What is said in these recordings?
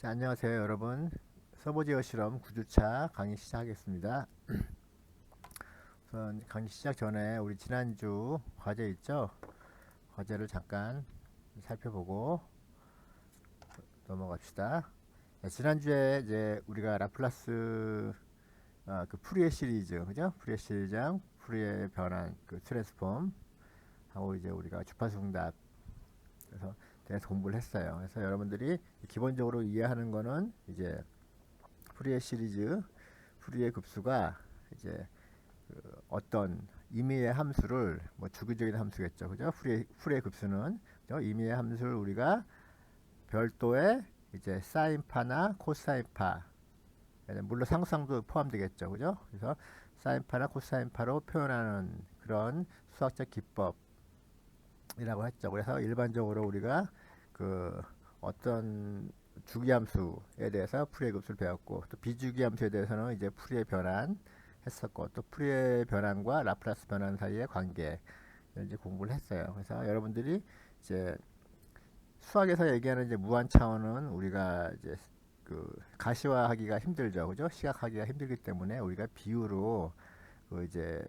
자, 안녕하세요 여러분. 서버제어 실험 9주차 강의 시작하겠습니다. 우선 강의 시작 전에 우리 지난주 과제 있죠? 과제를 잠깐 살펴보고 넘어갑시다. 네, 지난주에 이제 우리가 라플라스 그 푸리에 시리즈, 그죠? 푸리에 시리즈랑 푸리에 변환 그 트랜스폼 하고 이제 우리가 주파수응답 그래서 대해서 공부를 했어요. 그래서 여러분들이 기본적으로 이해하는 거는 이제 푸리에 시리즈, 푸리에 급수가 이제 그 어떤 임의의 함수를 뭐 주기적인 함수겠죠, 그죠? 푸리에 급수는 그죠? 임의의 함수를 우리가 별도의 이제 사인파나 코사인파, 물론 상수항도 포함되겠죠, 그죠? 그래서 사인파나 코사인파로 표현하는 그런 수학적 기법이라고 했죠. 그래서 일반적으로 우리가 그 어떤 주기함수에 대해서 푸리에 급수를 배웠고, 또 비주기함수에 대해서는 이제 푸리에 변환 했었고, 또 푸리에 변환과 라플라스 변환 사이의 관계 이제 공부를 했어요. 그래서 여러분들이 이제 수학에서 얘기하는 이제 무한 차원은 우리가 이제 그 가시화하기가 힘들죠, 그죠? 시각하기가 힘들기 때문에 우리가 비유로 그 이제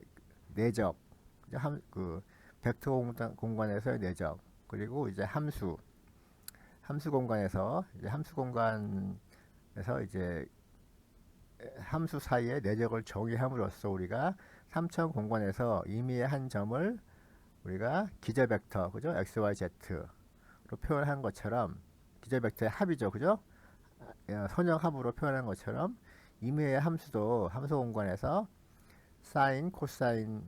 내적, 그 벡터 공간에서의 내적, 그리고 이제 함수 공간에서 이제 함수 공간에서 이제 함수 사이의 내적을 정의함으로써 우리가 3차원 공간에서 임의의 한 점을 우리가 기저 벡터, 그죠? x, y, z로 표현한 것처럼 기저 벡터의 합이죠, 그죠? 선형 합으로 표현한 것처럼 임의의 함수도 함수 공간에서 사인, 코사인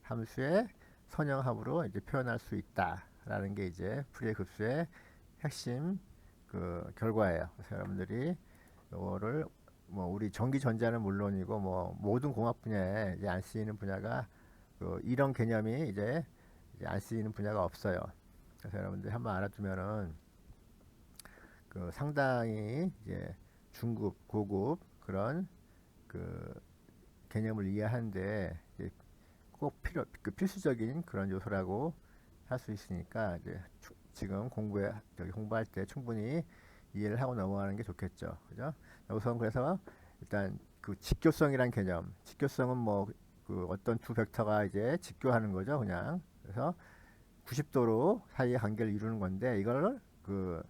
함수의 선형 합으로 이제 표현할 수 있다라는 게 이제 푸리에 급수의 핵심 그 결과예요. 그래서 여러분들이 이거를 뭐 우리 전기 전자는 물론이고 뭐 모든 공학 분야에 이제 안 쓰이는 분야가 그 이런 개념이 이제 안 쓰이는 분야가 없어요. 그래서 여러분들이 한번 알아두면은 그 상당히 이제 중급, 고급 그런 그 개념을 이해하는데 이제 꼭 그 필수적인 그런 요소라고 할 수 있으니까 이제 지금 공부할 때 충분히 이해를 하고 넘어가는 게 좋겠죠. 그죠? 우선 그래서 일단 그 직교성이란 개념, 직교성은 뭐 그 어떤 두 벡터가 이제 직교하는 거죠, 그냥. 그래서 90도로 사이의 관계를 이루는 건데 이걸 그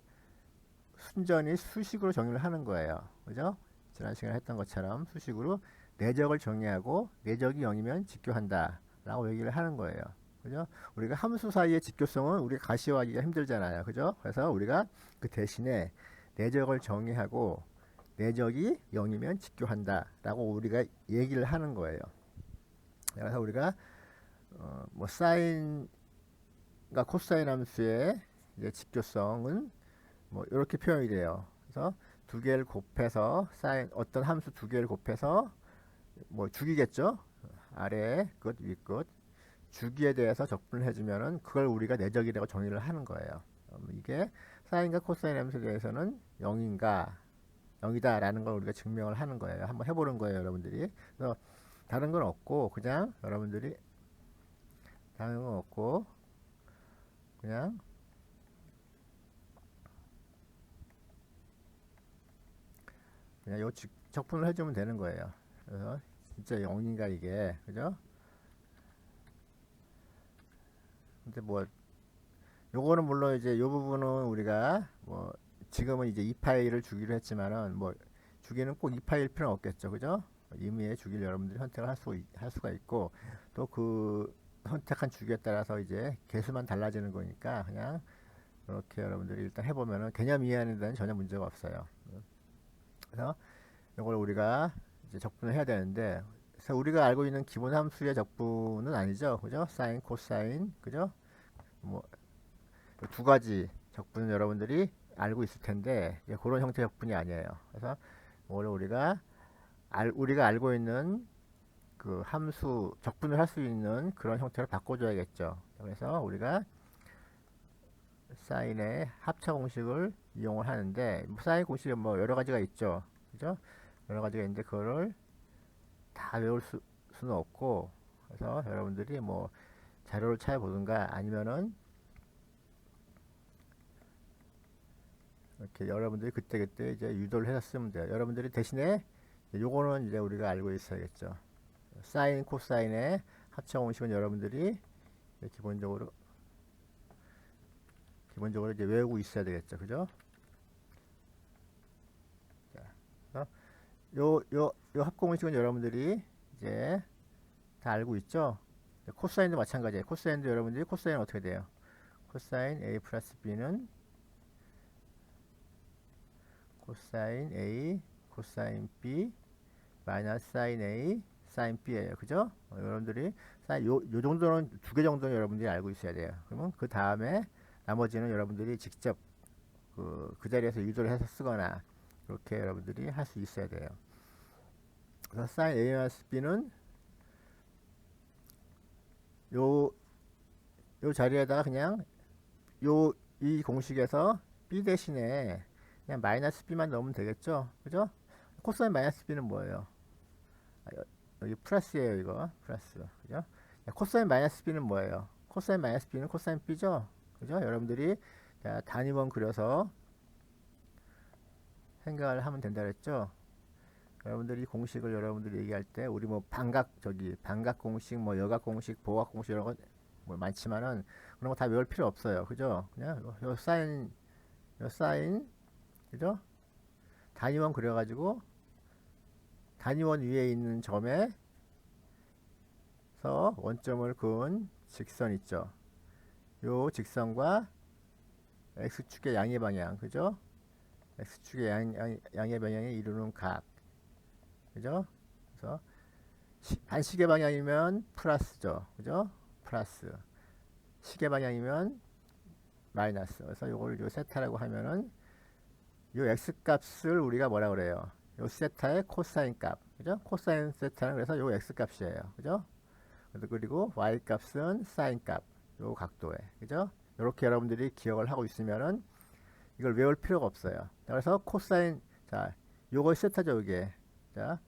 순전히 수식으로 정의를 하는 거예요. 그죠? 지난 시간에 했던 것처럼 수식으로 내적을 정의하고 내적이 0이면 직교한다 라고 얘기를 하는 거예요. 그죠? 우리가 함수 사이의 직교성은 우리가 가시화하기가 힘들잖아요. 그죠? 그래서 우리가 그 대신에 내적을 정의하고 내적이 0이면 직교한다 라고 우리가 얘기를 하는 거예요. 그래서 우리가 뭐 사인과 코사인 함수의 이제 직교성은 뭐 이렇게 표현이 돼요. 그래서 두 개를 곱해서 사인 어떤 함수 두 개를 곱해서 뭐 주기겠죠. 아래 끝, 위 끝. 주기에 대해서 적분을 해주면은 그걸 우리가 내적이라고 정의를 하는 거예요. 이게 사인과 코사인 함수에 대해서는 0인가 0이다라는 걸 우리가 증명을 하는 거예요. 한번 해보는 거예요, 여러분들이. 그래서 다른 건 없고 그냥 여러분들이 다른 건 없고 그냥 요 적분을 해주면 되는 거예요. 그래서 진짜 0인가 이게, 그죠? 근데 뭐 요거는 물론 이제 요 부분은 우리가 뭐 지금은 이제 2파일을 주기로 했지만은 뭐 주기는 꼭 2파일 필요는 없겠죠, 그죠? 임의의 주기를 여러분들이 선택을 할 수가 있고 또 그 선택한 주기에 따라서 이제 개수만 달라지는 거니까 그냥 이렇게 여러분들이 일단 해보면은 개념 이해하는 데는 전혀 문제가 없어요. 그래서 이걸 우리가 이제 적분을 해야 되는데 그래서 우리가 알고 있는 기본 함수의 적분은 아니죠, 그죠? 사인, 코사인, 그죠? 뭐 두 가지 적분은 여러분들이 알고 있을 텐데 그런 형태 적분이 아니에요. 그래서 오늘 우리가 알고 있는 그 함수 적분을 할 수 있는 그런 형태로 바꿔줘야겠죠. 그래서 우리가 사인의 합차 공식을 이용을 하는데 사인 공식은 뭐 여러 가지가 있죠. 그죠? 여러 가지가 있는데 그거를 다 수는 없고 그래서 여러분들이 뭐 자료를 찾아보든가 아니면은 이렇게 여러분들이 그때그때 이제 유도를 해서 쓰면 돼요. 여러분들이 대신에 요거는 이제 우리가 알고 있어야겠죠. 사인, 코사인의 합차 공식은 여러분들이 기본적으로 이제 외우고 있어야 되겠죠. 그죠? 자, 요 합공식은 여러분들이 이제 다 알고 있죠? 코사인도 마찬가지예요. 코사인도 여러분들이 코사인 어떻게 돼요? 코사인 A 플러스 B는 코사인 A, 코사인 B, 마이너스 사인 A, 사인 B예요. 그죠? 여러분들이 요 정도는 두 개 정도는 여러분들이 알고 있어야 돼요. 그러면 그 다음에 나머지는 여러분들이 직접 그 자리에서 유도를 해서 쓰거나 그렇게 여러분들이 할 수 있어야 돼요. 그래서 사인 A 마이너스 B는 요 자리에다가 그냥 이 공식에서 B 대신에 그냥 마이너스 B만 넣으면 되겠죠. 그죠? 코사인 마이너스 B는 뭐예요? 여기 플러스예요. 이거 플러스. 그죠? 코사인 마이너스 B는 뭐예요? 코사인 마이너스 B는 코사인 B죠. 그죠? 여러분들이 자, 단위번 그려서 생각을 하면 된다 그랬죠. 여러분들이 공식을 여러분들이 얘기할 때 우리 뭐 반각 공식, 뭐 여각 공식, 보각 공식 이런 거 뭐 많지만은 그런 거 다 외울 필요 없어요. 그죠? 그냥 요 사인, 그죠? 단위원 그려가지고 단위원 위에 있는 점에서 원점을 그은 직선 있죠. 요 직선과 x축의 양의 방향, 그죠? x축의 양의 방향이 이루는 각, 그죠? 그래서 반시계 방향이면 플러스죠, 그죠? 플러스. 시계 방향이면 마이너스. 그래서 요걸 요 세타라고 하면은 요 x 값을 우리가 뭐라 그래요? 요 세타의 코사인 값, 그죠? 코사인 세타는 그래서 요 x 값이에요, 그죠? 그리고 y 값은 사인 값, 요 각도에, 그죠? 이렇게 여러분들이 기억을 하고 있으면은 이걸 외울 필요가 없어요. 그래서 코사인, 자, 요거 세타죠, 이게. 자,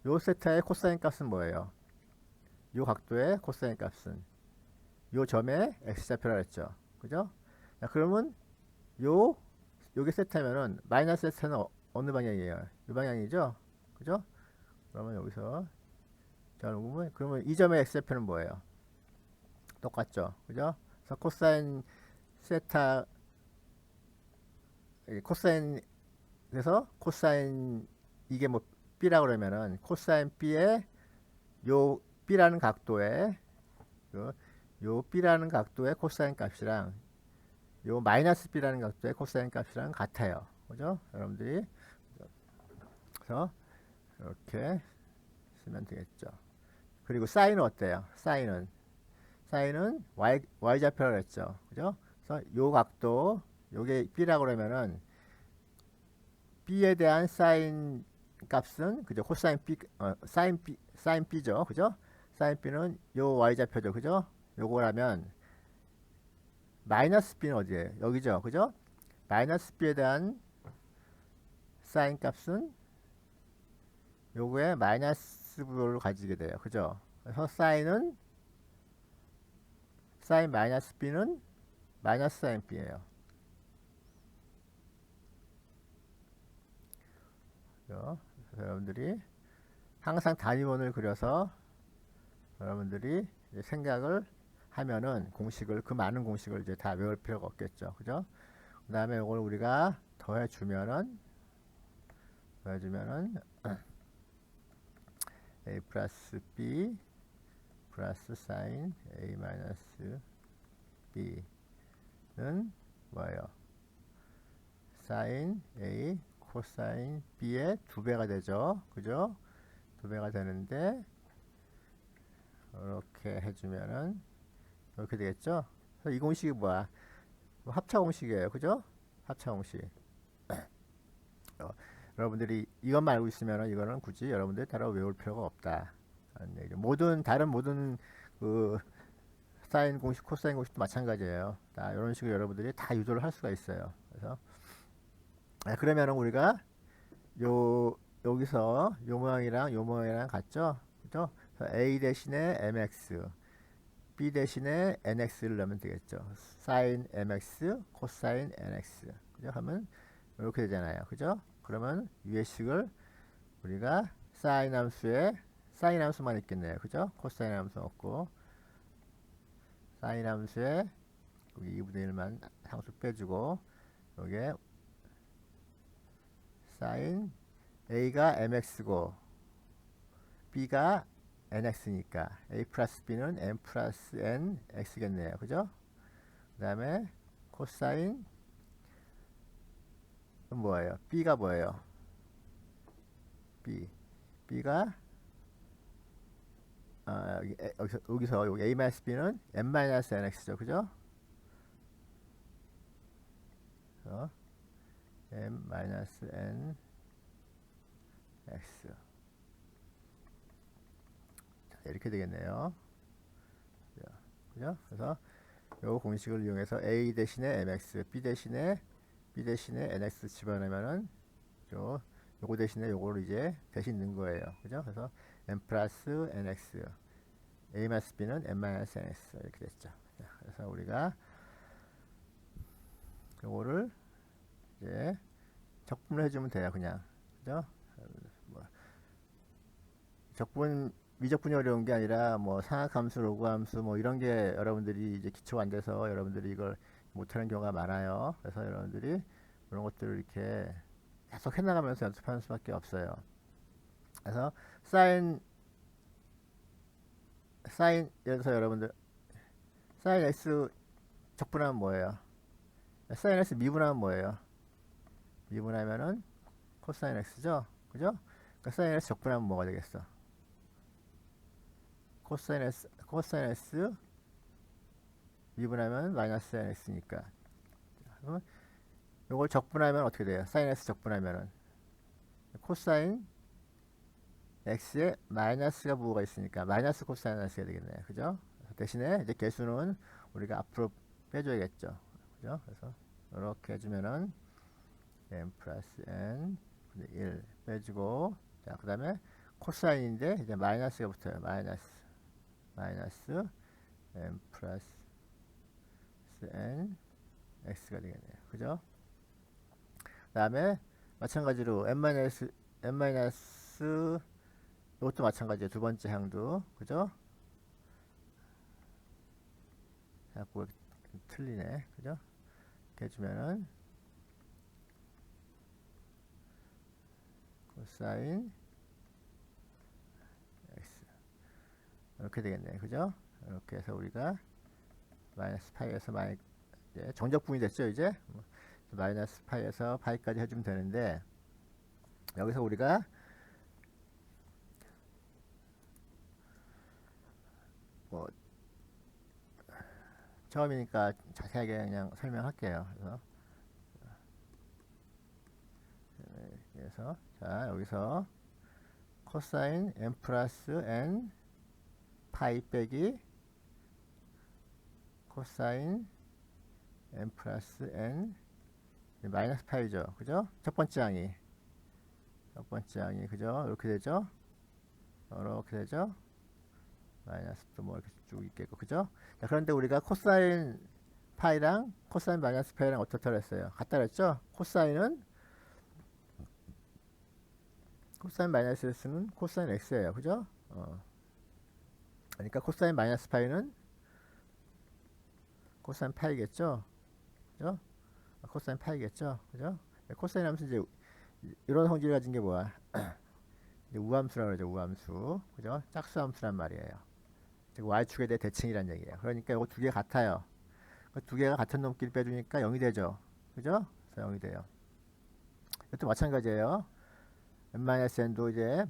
요 세타의 코사인 값은 뭐예요? 요 각도의 코사인 값은 요 점에 x좌표라 했죠, 그죠? 자, 그러면 요게 세타면은 마이너스 세타는 어느 방향이에요? 이 방향이죠, 그죠? 그러면 여기서 자, 그러면 이 점의 x좌표는 뭐예요? 똑같죠, 그죠? 그래서 코사인 세타, 코사인, 그래서 코사인 이게 뭐 b라 그러면은 코사인 b의 요 b라는 각도에 요 b라는 각도의 코사인 값이랑 요 마이너스 b라는 각도의 코사인 값이랑 같아요. 그죠? 여러분들이 그래서 이렇게 쓰면 되겠죠. 그리고 사인은 어때요? 사인은 y좌표라고 했죠. 그죠? 그래서 요 각도 요게 b라고 그러면은 b에 대한 사인 값은 그죠? 코사인 b 사인 b죠. 그죠? 사인 b는 요 y좌표죠. 그죠? 요거라면 마이너스 b는 어디에요? 여기죠. 그죠? 마이너스 b에 대한 사인 값은 요거에 마이너스 부호를 가지게 돼요. 그죠? 그래서 사인 마이너스 b는 마이너스 사인 b예요. 그래서 여러분들이 항상 단위원을 그려서 여러분들이 생각을 하면은 그 많은 공식을 이제 다 외울 필요가 없겠죠. 그죠? 그 다음에 이걸 우리가 더해주면은 a 플러스 b 플러스 사인 a 마이너스 b는 뭐예요? 사인 a 코사인 b의 2배가 되죠. 그죠? 2배가 되는데 이렇게 해주면은 이렇게 되겠죠. 그래서 이 공식이 뭐야? 합차 공식이에요. 그죠? 합차 공식. 여러분들이 이것만 알고 있으면 이거는 굳이 여러분들이 따로 외울 필요가 없다. 다른 모든 그 사인 공식, 코사인 공식도 마찬가지예요. 다 이런 식으로 여러분들이 다 유도를 할 수가 있어요. 그래서 그러면은 우리가 여기서 요 모양이랑 같죠? 그죠? a 대신에 mx, b 대신에 nx를 넣으면 되겠죠. 사인 mx, 코사인 nx. 그죠? 하면 이렇게 되잖아요. 그죠? 그러면 위의 식을 우리가 사인 함수에 사인 함수만 있겠네요. 그죠? 코사인 함수 없고 사인 함수에 여기 2분의 1만 상수 빼주고 여기에 사인 a가 mx고 b가 nx니까 a 플러스 b는 n 플러스 n x겠네요. 그죠? 그 다음에 코사인 뭐예요? b가 뭐예요? b가 여기서 여기 a 마이너스 b는 n 마이너스 nx죠. 그죠? m 마이너스 n x 이렇게 되겠네요. 그죠? 그래서 요 공식을 이용해서 a 대신에 mx, b 대신에 nx 집어넣으면은 요거 대신에 요거를 이제 대신 넣은 거예요. 그죠? 그래서 n 플러스 nx, a 마이너스 b는 n 마이너스 nx 이렇게 됐죠. 그래서 우리가 요거를 이제 적분을 해주면 돼요. 그냥 그죠? 뭐 적분 미적분이 어려운 게 아니라 뭐 상악함수, 로그함수 뭐 이런 게 여러분들이 이제 기초가 안 돼서 여러분들이 이걸 못하는 경우가 많아요. 그래서 여러분들이 이런 것들을 이렇게 계속 해나가면서 연습하는 수밖에 없어요. 그래서 사인 예를 들어서 여러분들 사인 x 적분하면 뭐예요? 사인 x 미분하면 뭐예요? 미분하면은 코사인 x죠? 그죠? 그러니까 사인 x 적분하면 뭐가 되겠어? 코사인 x 미분하면 마이너스 n x니까 그러면 이걸 적분하면 어떻게 돼요? 사인 x 적분하면은 코사인 x에 마이너스가 부호가 있으니까 마이너스 코사인 x가 되겠네요. 그죠? 대신에 이제 개수는 우리가 앞으로 빼줘야겠죠. 그죠? 그래서 이렇게 해주면은 n 플러스 n 1 빼주고 자 그 다음에 코사인인데 이제 마이너스가 붙어요. 마이너스 n 플러스 n x가 되겠네요. 그죠? 그 다음에 마찬가지로 n 마이너스 이것도 마찬가지예요. 두 번째 항도 그죠? 자꾸 틀리네. 그죠? 이렇게 해주면은 코사인 x 이렇게 되겠네요. 그죠? 이렇게 해서 우리가 마이너스 파이에서 이제 정적분이 됐죠. 이제 마이너스 파이에서 파이까지 해주면 되는데 여기서 우리가 뭐 처음이니까 자세하게 그냥 설명할게요. 그래서 자 여기서 코사인 n 플러스 n 파이 빼기 코사인 n 플러스 n 마이너스 파이죠. 그죠? 첫 번째 항이 그죠? 이렇게 되죠? 마이너스도 뭐 이렇게 쭉 있겠고 그죠? 자, 그런데 우리가 코사인 파이랑 코사인 마이너스 파이랑 어떻게 했어요? 같다 그랬죠? 코사인 마이너스 x는 코사인 x예요. 그죠? 그러니까 코사인 마이너스 파이는 코사인 파이겠죠? 그죠? 코사인 파이겠죠? 그죠? 코사인 함수 이제 이런 성질을 가진 게 뭐야? 이제 우함수라고 그러죠. 우함수. 그죠? 짝수함수란 말이에요. 즉 y축에 대해 대칭이란 얘기예요. 그러니까 이거 두 개 같아요. 두 개가 같은 놈끼리 빼주니까 0이 되죠. 그죠? 그래서 0이 돼요. 이것도 마찬가지예요. n-n도 이제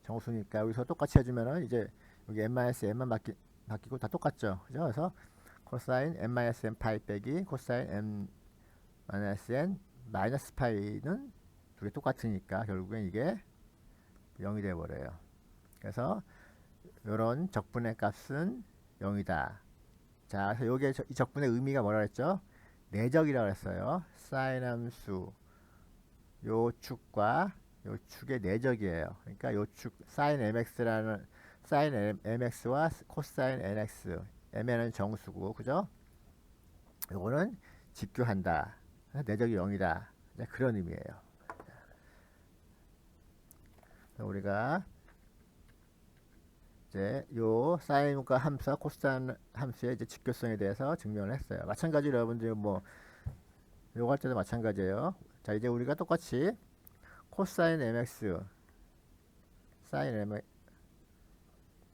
정수니까 여기서 똑같이 해주면은 이제 여기 n-n만 바뀌고 다 똑같죠. 그죠? 그래서 코사인 n-n 파이 빼기 코사인 n-n 마이너스 파이는 두 개 똑같으니까 결국엔 이게 0이 되어버려요. 그래서 이런 적분의 값은 0이다. 자, 그래서 요게 이 적분의 의미가 뭐라 그랬죠? 내적이라고 했어요. 사인 함수 요 축과 요 축의 내적이에요. 그러니까 요 축 사인 mx라는 사인 mx와 코사인 nx mn은 정수고 그죠? 요거는 직교한다. 내적이 0이다. 네, 그런 의미예요. 우리가 이제 요 사인과 함수와 코사인 함수의 이제 직교성에 대해서 증명을 했어요. 마찬가지로 여러분들 뭐 요거 할 때도 마찬가지예요. 자, 이제 우리가 똑같이 코사인 mx 사인 m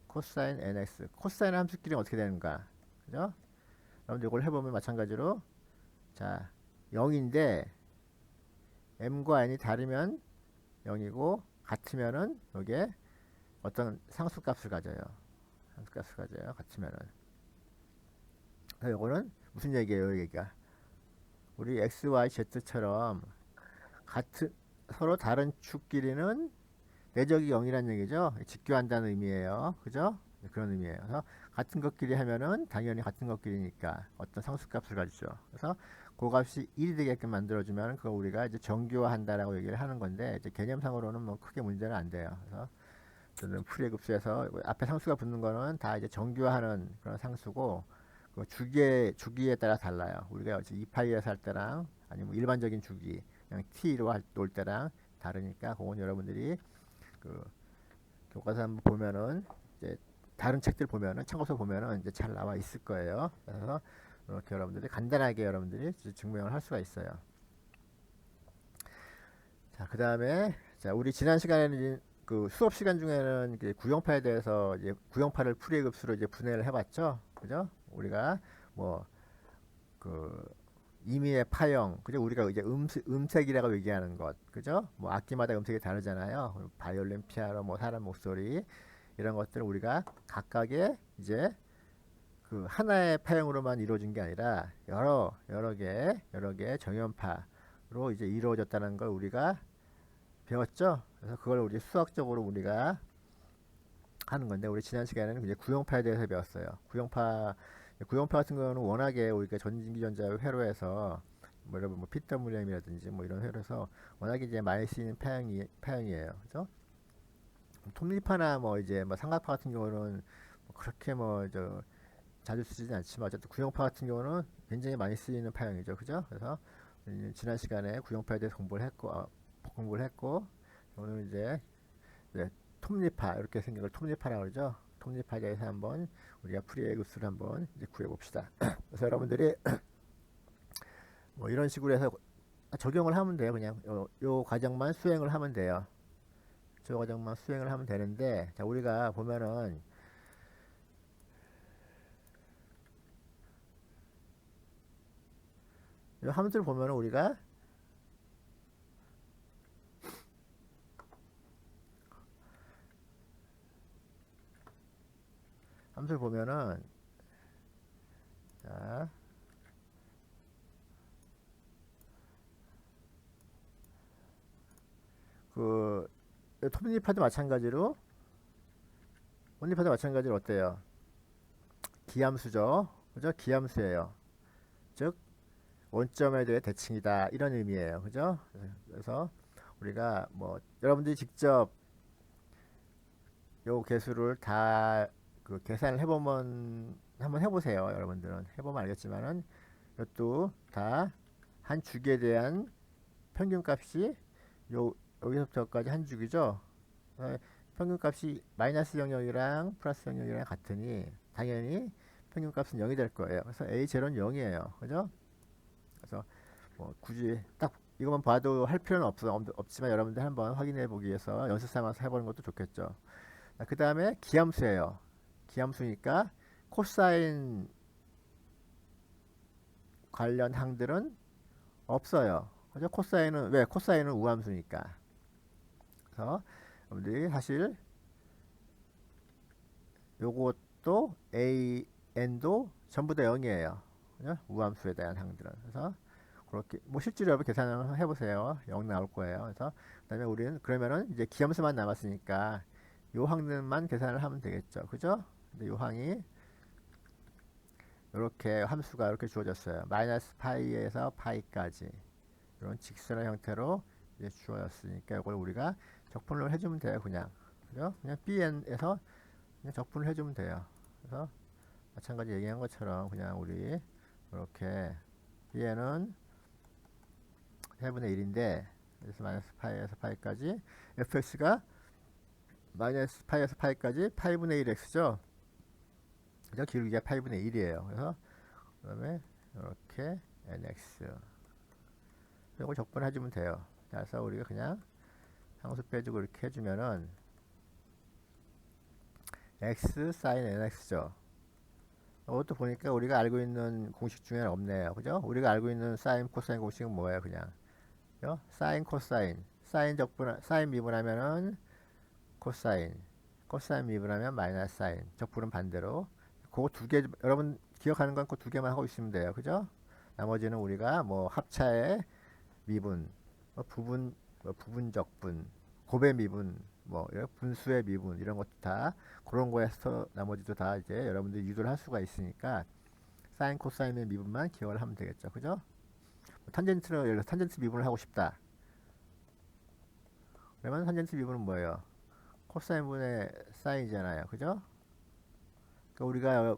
코사인 nx 코사인 함수끼리는 어떻게 되는가, 그죠? 여러분들 이걸 해보면 마찬가지로 자 0인데 m과 n이 다르면 0이고 같으면은 여기에 어떤 상수값을 가져요. 상수값을 가져요. 같으면은. 요거는 무슨 얘기예요, 이 얘기가? 우리 x, y, z처럼 같은 서로 다른 축끼리는 내적이 0이라는 얘기죠. 직교한다는 의미예요. 그죠? 그런 의미예요. 그래서 같은 것끼리 하면은 당연히 같은 것끼리니까 어떤 상수값을 가지죠. 그래서 그 값이 1이 되게끔 만들어주면 그거 우리가 이제 정교화한다라고 얘기를 하는 건데 이제 개념상으로는 뭐 크게 문제는 안 돼요. 그래서 저는 풀이의 급수에서 앞에 상수가 붙는 거는 다 이제 정교화하는 그런 상수고 그 주기에 따라 달라요. 우리가 이제 2파이에서 할 때랑 아니면 일반적인 주기 그냥 t로 놓을 때랑 다르니까 그건 여러분들이 그 교과서 한번 보면은 이제 다른 책들 보면은 참고서 보면은 이제 잘 나와 있을 거예요. 그래서 이렇게 여러분들이 간단하게 여러분들이 증명을 할 수가 있어요. 자, 그 다음에 자 우리 지난 시간에는 그 수업 시간 중에는 구형파에 대해서 이제 구형파를 풀이의 급수로 이제 분해를 해봤죠, 그죠? 우리가 뭐 그 임의의 파형, 그죠? 우리가 이제 음색이라고 얘기하는 것, 그죠? 뭐 악기마다 음색이 다르잖아요. 바이올린, 피아노, 뭐 사람 목소리 이런 것들을 우리가 각각의 이제 그 하나의 파형으로만 이루어진 게 아니라 여러 개 정연파로 이제 이루어졌다는 걸 우리가 배웠죠. 그래서 그걸 우리 수학적으로 우리가 하는 건데 우리 지난 시간에는 이제 구형파에 대해서 배웠어요. 구형파 같은 경우는 워낙에 우리가 전기전자 회로에서 뭐 여러분 뭐 피터 물렘이라든지 뭐 이런 회로에서 워낙에 이제 많이 쓰이는 파형이에요. 그죠? 톱니파나 뭐 이제 뭐 삼각파 같은 경우는 뭐 그렇게 뭐 저 자주 쓰지는 않지만 어쨌든 구형파 같은 경우는 굉장히 많이 쓰이는 파형이죠. 그죠? 그래서 지난 시간에 구형파에 대해서 공부를 했고 오늘 이제 네, 톱니파 이렇게 생긴 걸 톱니파라고 그러죠. 톱니파에 대해서 한번 우리가 풀이의 급수를 한번 이제 구해봅시다. 그래서 여러분들이 뭐 이런 식으로 해서 적용을 하면 돼요. 그냥 요 과정만 수행을 하면 돼요. 저 과정만 수행을 하면 되는데 자 우리가 보면은 이 함수를 보면은 우리가 함수를 보면은 자 그 톱니파도 마찬가지로 온니파도 마찬가지로 어때요? 기함수죠. 그죠? 기함수예요. 즉 원점에 대해 대칭이다 이런 의미예요. 그죠? 그래서 우리가 뭐 여러분들이 직접 요 개수를 다 그 계산을 해보면 한번 해보세요. 여러분들은 해보면 알겠지만은 이것도 다 한 주기에 대한 평균값이 요 여기서부터까지 한 주기죠. 평균값이 마이너스 영역이랑 플러스 영역이랑 같으니 당연히 평균값은 0이 될 거예요. 그래서 A0는 0이에요. 그죠? 그래서 뭐 굳이 딱 이것만 봐도 할 필요는 없지만 여러분들 한번 확인해 보기 위해서 연습 삼아서 해보는 것도 좋겠죠. 그 다음에 기함수예요. 기함수니까 코사인 관련 항들은 없어요. 그죠? 코사인은 왜? 코사인은 우함수니까. 그래서 여러분들이 사실 요것도 a, n도 전부 다 0이에요. 그죠? 우함수에 대한 항들은. 그래서 그렇게 뭐 실제로 여러분 계산을 해보세요. 0 나올 거예요. 그래서 그다음에 우리는 그러면은 이제 기함수만 남았으니까 요 항들만 계산을 하면 되겠죠. 그죠? 근데 요 항이 이렇게 함수가 이렇게 주어졌어요. 마이너스 파이에서 파이까지 이런 직선의 형태로 이제 주어졌으니까 이걸 우리가 적분을 해주면 돼요. 그냥 그죠? 그냥 bn에서 그냥 적분을 해주면 돼요. 그래서 마찬가지 얘기한 것처럼 그냥 우리 이렇게 bn은 4분의 1인데, 그래서 마이너스 파이에서 파이까지, fx가 마이너스 파이에서 파이까지 8분의 1x죠. 그죠? 기울기가 8분의 1이에요. 그래서 그 다음에 이렇게 nx 이걸 적분해주면 돼요. 그래서 우리가 그냥 상수 빼주고 이렇게 해주면은 x sin nx죠. 이것도 보니까 우리가 알고 있는 공식 중에는 없네요. 그죠? 우리가 알고 있는 사인 코사인 공식은 뭐예요? 그냥 그죠? 사인 코사인 사인 적분 사인 미분하면은 코사인 코사인 미분하면 마이너스 사인 적분은 반대로 그거 두 개 여러분 기억하는 건 그 두 개만 하고 있으면 돼요. 그죠? 나머지는 우리가 뭐 합차의 미분 부분 적분 곱의 미분 뭐 분수의 미분 이런 것도 다 그런 거에서 나머지도 다 이제 여러분들이 유도를 할 수가 있으니까 사인 코사인의 미분만 기억을 하면 되겠죠. 그죠? 탄젠트로 예를 들어 탄젠트 미분을 하고 싶다. 그러면 탄젠트 미분은 뭐예요? 코사인분의 사인이잖아요. 그죠? 그러니까 우리가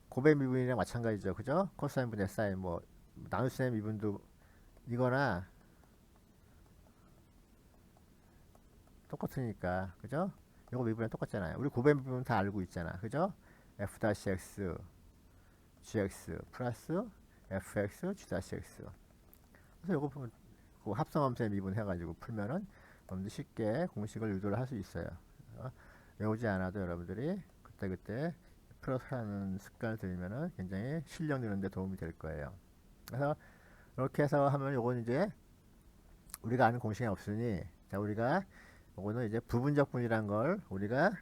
곱의 미분이랑 마찬가지죠. 그죠? 코사인분의 사인 뭐 나눗셈의 미분도 이거나 똑같으니까. 그죠? 이거 미분이랑 똑같잖아요. 우리 곱의 미분 다 알고 있잖아. 그죠? f-x gx 플러스 fx g-x 그래서 이거 보면 그 합성함수의 미분 해가지고 풀면은 여러분들 쉽게 공식을 유도를 할 수 있어요. 외우지 않아도 여러분들이 그때그때 풀어서 하는 습관을 들이면은 굉장히 실력 느는데 도움이 될 거예요. 그래서 이렇게 해서 하면 요건 이제 우리가 아는 공식이 없으니 자 우리가 요거는 이제 부분적 분이란 걸 우리가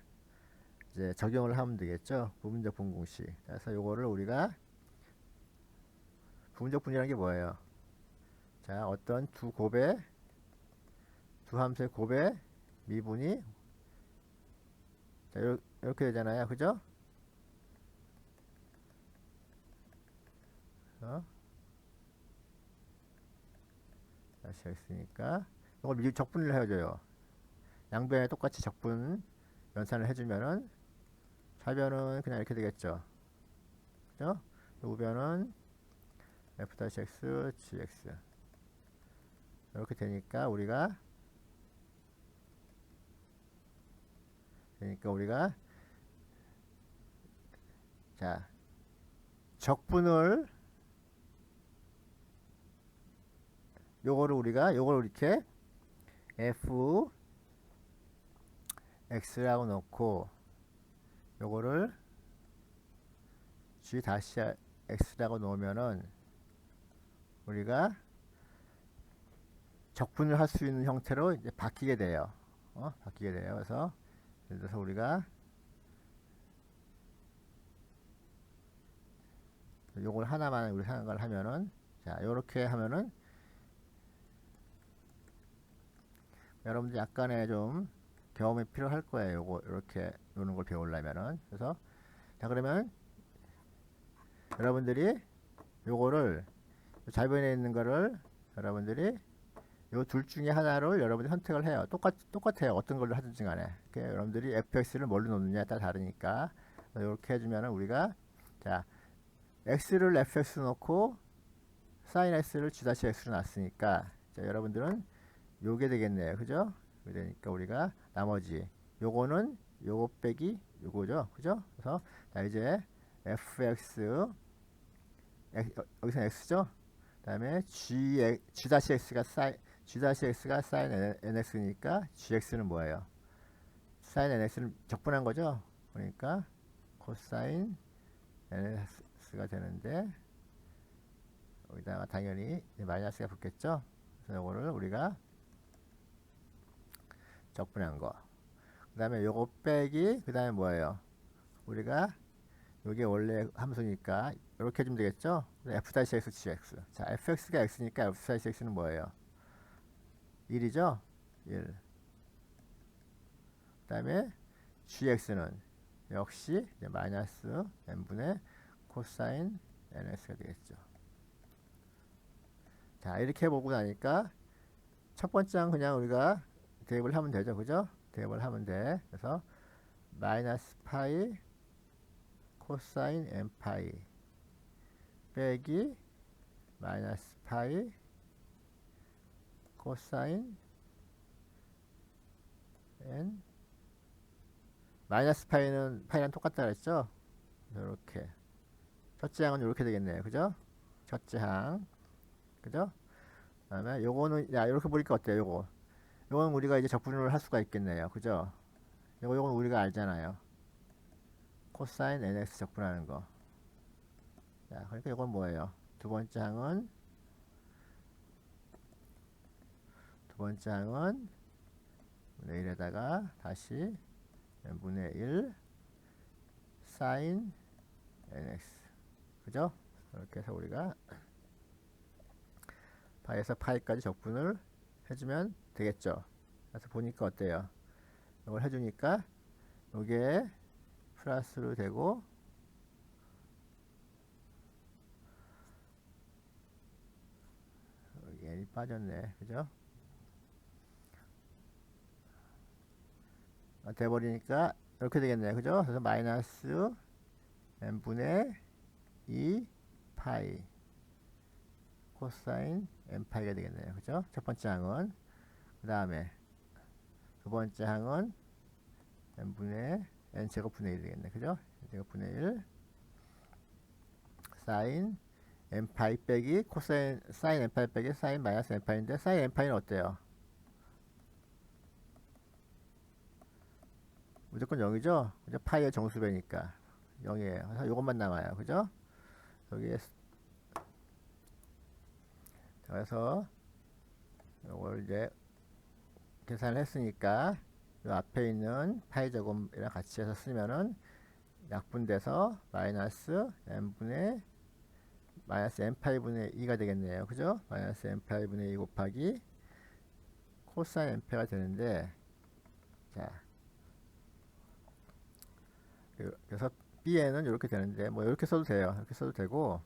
이제 적용을 하면 되겠죠. 부분적 분 공식. 그래서 요거를 우리가 부분적 분이라는 게 뭐예요? 자 어떤 두 함수의 곱의 미분이 자 이렇게 되잖아요. 그죠? 다시 했으니까 이걸 적분을 해줘요. 양변에 똑같이 적분 연산을 해주면은 좌변은 그냥 이렇게 되겠죠. 그죠? 우변은 f-x, gx 이렇게 되니까 우리가 자 적분을 요거를 이렇게 f x라고 놓고 요거를 g 다시 x라고 놓으면은 우리가 적분을 할 수 있는 형태로 이제 바뀌게 돼요. 바뀌게 돼요. 그래서 예를 들어서 우리가 요걸 하나만 우리 생각을 하면은 자 요렇게 하면은 여러분들 약간의 좀 경험이 필요할 거예요. 요거 이렇게 노는 걸 배우려면은 그래서 자 그러면 여러분들이 요거를 좌변에 있는 거를 여러분들이 요 둘 중에 하나를 여러분들이 선택을 해요. 똑같아요. 어떤 걸로 하든지 간에. 여러분들이 fx를 뭘로 놓느냐에 따라 다르니까 이렇게 해주면은 우리가 자 x를 fx 놓고 sin x를 g-x로 놨으니까 자 여러분들은 요게 되겠네요. 그죠? 그러니까 우리가 나머지 요거는 요거 빼기 요거죠. 그죠? 그래서 자 이제 fx 여기서 x죠? 그 다음에 g-x가 sin nx니까 gx는 뭐예요? sin nx는 적분한 거죠? 그러니까 cosine nx가 되는데 여기다가 당연히 마이너스가 붙겠죠? 그래서 이거를 우리가 적분한 거. 그 다음에 요거 빼기 그 다음에 뭐예요? 우리가 요게 원래 함수니까 이렇게 해주면 되겠죠? f-x gx 자 fx가 x니까 f-x는 뭐예요? 1이죠? 1. 그 다음에 gx는 역시 이제 마이너스 n분의 코사인 ns가 되겠죠. 자 이렇게 해보고 나니까 첫 번째는 그냥 우리가 대입을 하면 되죠. 그죠? 대입을 하면 돼. 그래서 마이너스 파이 코사인 n 파이 빼기 마이너스 파이 코사인 n 마이너스 파이랑 똑같다 그랬죠? 이렇게 첫째 항은 이렇게 되겠네요. 그죠? 첫째 항. 그죠? 그다음에 요거는 야 이렇게 보니까 어때요? 요거는 우리가 이제 적분을 할 수가 있겠네요. 그죠? 요건 우리가 알잖아요. 코사인 nx 적분하는 거. 자, 그러니까 이건 뭐예요? 두 번째 항은 1에다가 다시 n분의 1 사인 nx. 그죠? 이렇게 해서 우리가 파에서 파이까지 적분을 해주면 되겠죠. 그래서 보니까 어때요? 이걸 해주니까 이게 플러스로 되고 여기 n이 빠졌네. 그죠? 돼버리니까 이렇게 되겠네요. 그죠? 그래서 마이너스 n분의 2 파이 코사인 n 파이가 되겠네요. 그죠? 첫 번째 항은. 그 다음에 두 번째 항은 n분의 n 제곱분의 1이 되겠네. 그죠? 제곱분의 1 사인 n 파이 빼기 코사인 사인 n 파이 빼기 사인 마이너스 n 파이인데 사인 n 파이는 어때요? 무조건 0이죠? 그죠? 파이의 정수배니까 0이에요. 그래서 이것만 남아요. 그죠? 여기에 그래서 이걸 이제 계산을 했으니까 이 앞에 있는 파이 제곱이랑 같이 해서 쓰면은 약분돼서 마이너스 n분의 마이너스 n파이분의 2가 되겠네요. 그죠? 마이너스 n파이분의 2 곱하기 코사인 n파이가 되는데 자 그래서 bn은 이렇게 되는데 뭐 이렇게 써도 돼요. 이렇게 써도 되고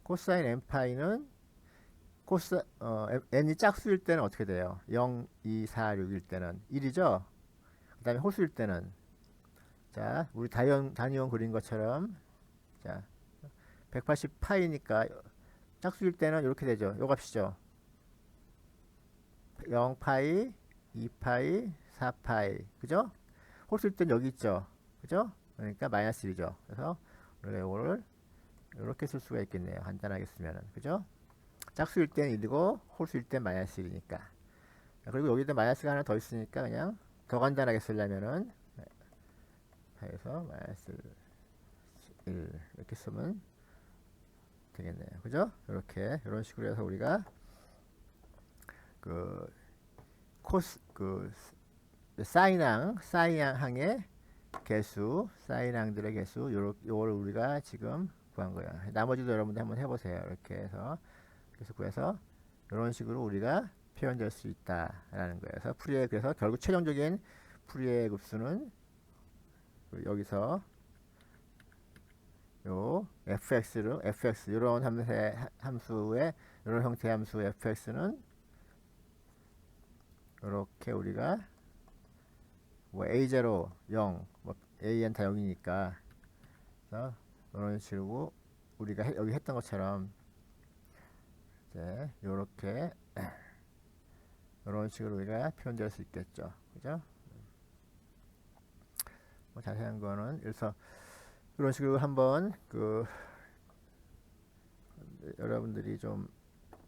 코사인 n파이는 n이 짝수일 때는 어떻게 돼요? 0, 2, 4, 6일 때는 1이죠? 그 다음에 호수일 때는 자 우리 단위원 그린 것처럼 자 180파이니까 짝수일 때는 이렇게 되죠. 요 값이죠. 0파이, 2파이, 4파이 그죠? 호수일 때는 여기 있죠. 그죠? 그러니까 마이너스 1이죠. 그래서 우리가 이거를 이렇게 쓸 수가 있겠네요. 간단하게 쓰면은 그죠? 짝수일 때는 1이고 홀수일 때는 마이너스 1이니까 그리고 여기다 마이너스가 하나 더 있으니까 그냥 더 간단하게 쓰려면은 해서 마이너스 1 이렇게 쓰면 되겠네요. 그죠? 이렇게 이런 식으로 해서 우리가 그 코스 그 사인항의 개수 사인항들의 개수 요걸 우리가 지금 구한 거야. 나머지도 여러분들 한번 해보세요. 이렇게 해서 그래서 구해서 이런 식으로 우리가 표현될 수 있다라는 거예요. 그래서 그래서 결국 최종적인 풀이의 급수는 여기서 요 fx 이런 함수의 이런 형태의 함수 fx는 이렇게 우리가 뭐 a0 0 뭐 an 다 0이니까 그래서 이런 식으로 우리가 여기 했던 것처럼 이제 요렇게 이런 식으로 우리가 표현될 수 있겠죠. 그죠? 뭐 자세한 거는 그래서 이런 식으로 한번 여러분들이 좀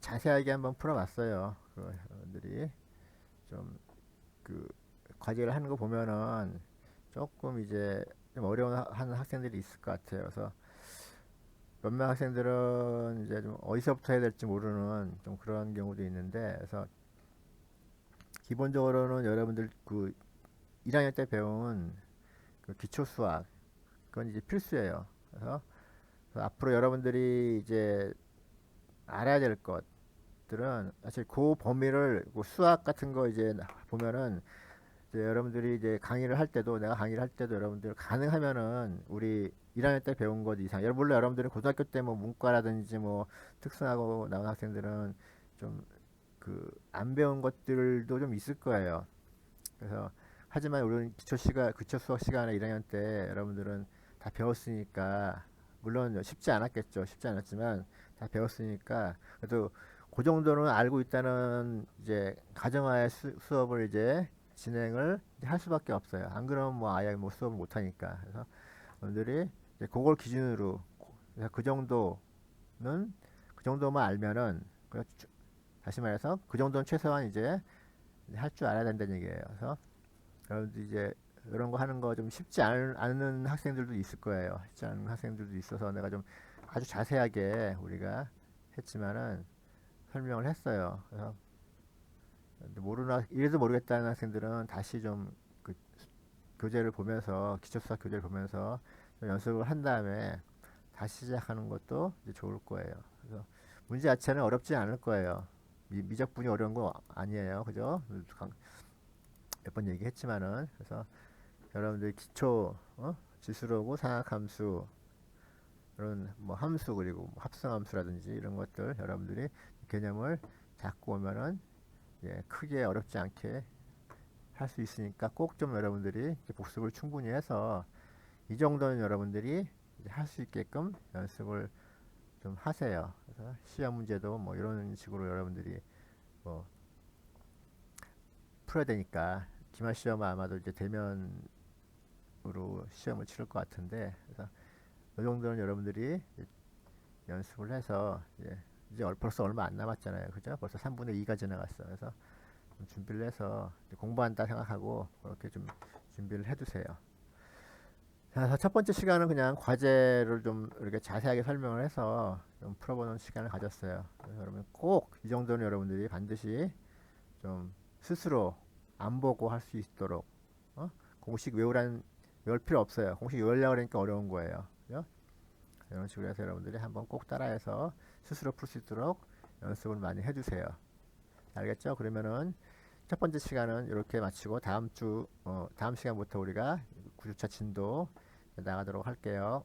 자세하게 한번 풀어봤어요. 여러분들이 좀 과제를 하는 거 보면은 조금 이제 좀 어려워하는 학생들이 있을 것 같아요. 그래서 몇몇 학생들은 이제 좀 어디서부터 해야 될지 모르는 좀 그런 경우도 있는데, 그래서 기본적으로는 여러분들 1학년 때 배운 기초 수학 그건 이제 필수예요. 그래서 앞으로 여러분들이 이제 알아야 될 것들은 사실 그 범위를 수학 같은 거 이제 보면은 이제 여러분들이 이제 강의를 할 때도 내가 강의를 할 때도 여러분들 가능하면은 우리 1학년 때 배운 것 이상 물론 여러분들은 고등학교 때 뭐 문과라든지 뭐 특성화고 나온 학생들은 좀 안 배운 것들도 좀 있을 거예요. 그래서 하지만 우리는 기초 수학 시간에 1학년 때 여러분들은 다 배웠으니까 물론 쉽지 않았겠죠. 쉽지 않았지만 다 배웠으니까 그래도 그 정도는 알고 있다는 이제 가정하에 수업을 이제 진행을 할 수밖에 없어요. 안 그러면 뭐 아예 뭐 수업을 못 하니까. 그래서 여러분들이 이제 그걸 기준으로 그래서 그 정도만 알면은 다시 말해서 그 정도는 최소한 이제 할 줄 알아야 된다는 얘기예요. 그래서 여러분들 이제 이런 거 하는 거 좀 쉽지 않은 학생들도 있을 거예요. 쉽지 않은 학생들도 있어서 내가 좀 아주 자세하게 우리가 했지만은 설명을 했어요. 그래서 이래도 모르겠다는 학생들은 다시 좀그 교재를 보면서 기초수학 교재를 보면서 좀 연습을 한 다음에 다시 시작하는 것도 이제 좋을 거예요. 그래서 문제 자체는 어렵지 않을 거예요. 미적분이 어려운 거 아니에요. 그죠? 몇 번 얘기했지만은 그래서 여러분들 기초 지수로고 상학함수 이런 뭐 함수 그리고 뭐 합성함수라든지 이런 것들 여러분들이 개념을 잡고 오면은 예, 크게 어렵지 않게 할 수 있으니까 꼭 좀 여러분들이 복습을 충분히 해서 이 정도는 여러분들이 할 수 있게끔 연습을 좀 하세요. 그래서 시험 문제도 뭐 이런 식으로 여러분들이 뭐 풀어야 되니까 기말 시험은 아마도 이제 대면으로 시험을 치를 것 같은데 그래서 이 정도는 여러분들이 연습을 해서 이제 벌써 얼마 안 남았잖아요. 그죠? 벌써 3분의 2가 지나갔어. 그래서 좀 준비를 해서 공부한다 생각하고 그렇게 좀 준비를 해두세요. 자, 첫 번째 시간은 그냥 과제를 좀 이렇게 자세하게 설명을 해서 좀 풀어보는 시간을 가졌어요. 그래서 여러분 꼭 이 정도는 여러분들이 반드시 좀 스스로 안 보고 할 수 있도록 공식 외울 필요 없어요. 공식 외우려고 그러니까 어려운 거예요. 그죠? 이런 식으로 해서 여러분들이 한번 꼭 따라해서 스스로 풀 수 있도록 연습을 많이 해주세요. 알겠죠? 그러면은 첫 번째 시간은 이렇게 마치고 다음 시간부터 우리가 9주차 진도 나가도록 할게요.